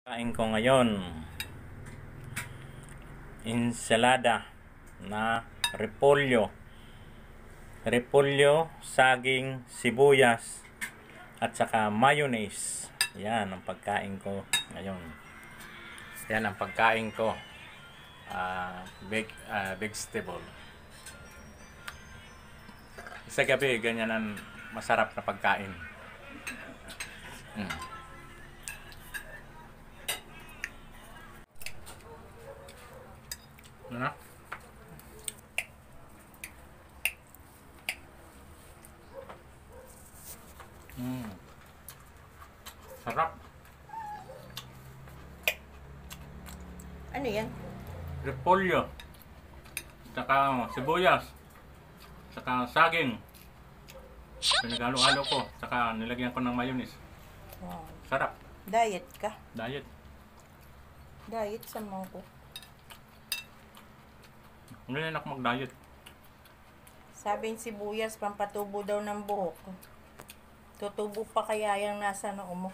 Kain ko ngayon ensalada na repolyo, saging, sibuyas at saka mayonnaise. Yan ang pagkain ko ngayon. Yan ang pagkain ko. Vegetable. Sa gabi ganyan ang masarap na pagkain. Ano? Sarap. Ano yan? Repolyo. Saka sibuyas. Saka saging. Pinagalo-halo ko. Saka nilagyan ko ng mayonnaise. Wow. Sarap. Diet ka? Diet. Diet sa mangko. Hindi na ako mag-diet. Sabing sibuyas, pampatubo daw ng buhok. Tutubo pa kaya yung nasa noo mo?